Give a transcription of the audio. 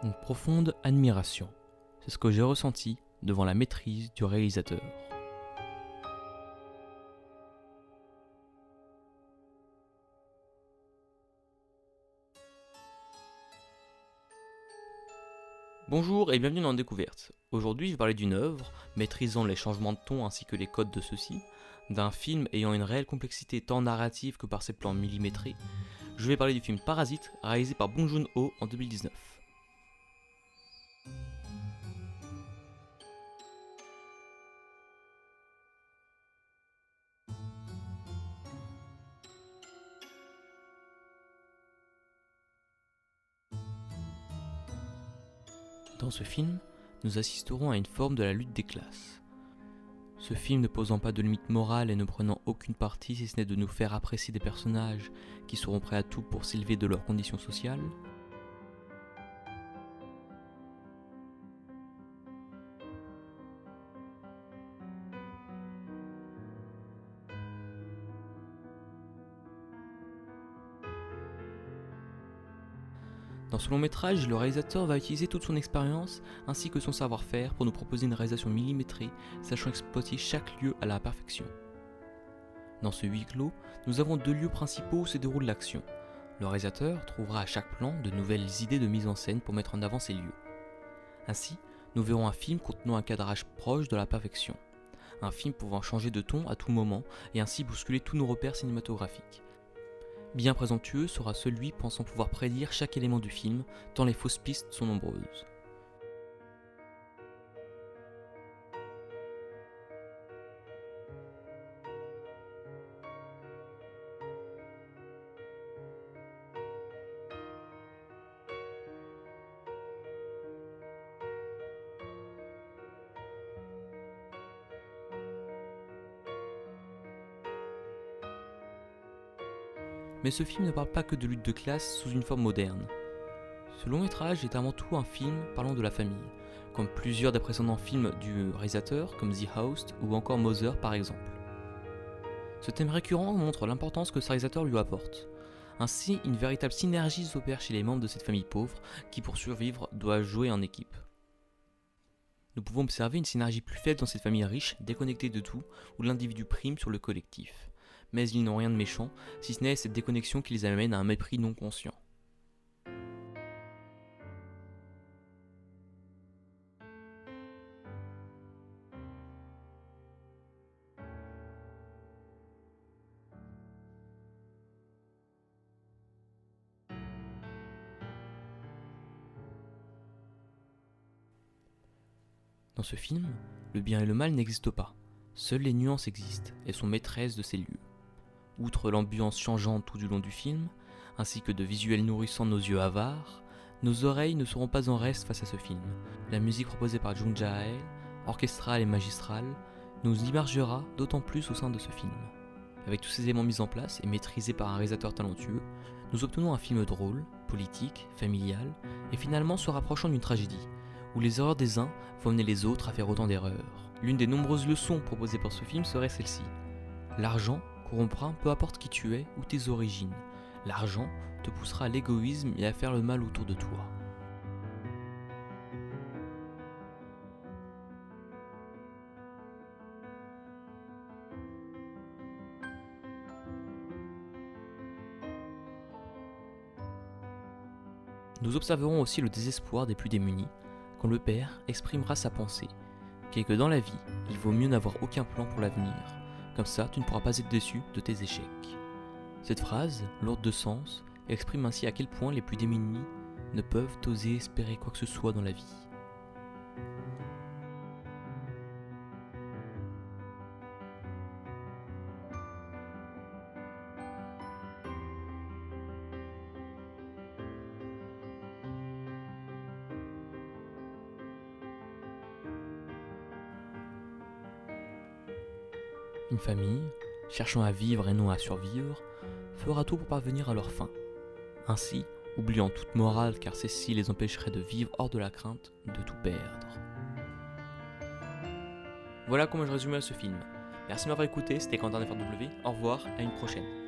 une profonde admiration. C'est ce que j'ai ressenti devant la maîtrise du réalisateur. Bonjour et bienvenue dans Découverte. Aujourd'hui, je vais parler d'une œuvre, maîtrisant les changements de ton ainsi que les codes de ceux-ci, d'un film ayant une réelle complexité tant narrative que par ses plans millimétrés. Je vais parler du film Parasite, réalisé par Bong Joon-ho en 2019. Dans ce film, nous assisterons à une forme de la lutte des classes. Ce film ne posant pas de limite morale et ne prenant aucune partie si ce n'est de nous faire apprécier des personnages qui seront prêts à tout pour s'élever de leurs conditions sociales. Dans ce long métrage, le réalisateur va utiliser toute son expérience ainsi que son savoir-faire pour nous proposer une réalisation millimétrée, sachant exploiter chaque lieu à la perfection. Dans ce huis clos, nous avons deux lieux principaux où se déroule l'action. Le réalisateur trouvera à chaque plan de nouvelles idées de mise en scène pour mettre en avant ces lieux. Ainsi, nous verrons un film contenant un cadrage proche de la perfection. Un film pouvant changer de ton à tout moment et ainsi bousculer tous nos repères cinématographiques. Bien présomptueux sera celui pensant pouvoir prédire chaque élément du film, tant les fausses pistes sont nombreuses. Mais ce film ne parle pas que de lutte de classe sous une forme moderne. Ce long métrage est avant tout un film parlant de la famille, comme plusieurs des précédents films du réalisateur, comme The Host ou encore Mother par exemple. Ce thème récurrent montre l'importance que ce réalisateur lui apporte. Ainsi, une véritable synergie s'opère chez les membres de cette famille pauvre qui, pour survivre, doivent jouer en équipe. Nous pouvons observer une synergie plus faible dans cette famille riche, déconnectée de tout, où l'individu prime sur le collectif. Mais ils n'ont rien de méchant, si ce n'est cette déconnexion qui les amène à un mépris non conscient. Dans ce film, le bien et le mal n'existent pas. Seules les nuances existent et sont maîtresses de ces lieux. Outre l'ambiance changeante tout du long du film, ainsi que de visuels nourrissant nos yeux avares, nos oreilles ne seront pas en reste face à ce film. La musique proposée par Jung Jae-il, orchestrale et magistrale, nous immergera d'autant plus au sein de ce film. Avec tous ces éléments mis en place et maîtrisés par un réalisateur talentueux, nous obtenons un film drôle, politique, familial, et finalement se rapprochant d'une tragédie, où les erreurs des uns vont amener les autres à faire autant d'erreurs. L'une des nombreuses leçons proposées par ce film serait celle-ci. L'argent corrompra peu importe qui tu es ou tes origines. L'argent te poussera à l'égoïsme et à faire le mal autour de toi. Nous observerons aussi le désespoir des plus démunis, quand le père exprimera sa pensée, qui est que dans la vie, il vaut mieux n'avoir aucun plan pour l'avenir, comme ça tu ne pourras pas être déçu de tes échecs. Cette phrase, lourde de sens, exprime ainsi à quel point les plus démunis ne peuvent oser espérer quoi que ce soit dans la vie. Une famille, cherchant à vivre et non à survivre, fera tout pour parvenir à leur fin. Ainsi, oubliant toute morale car celle-ci les empêcherait de vivre hors de la crainte de tout perdre. Voilà comment je résumais ce film. Merci de m'avoir écouté, c'était Quentin FRW, au revoir, à une prochaine.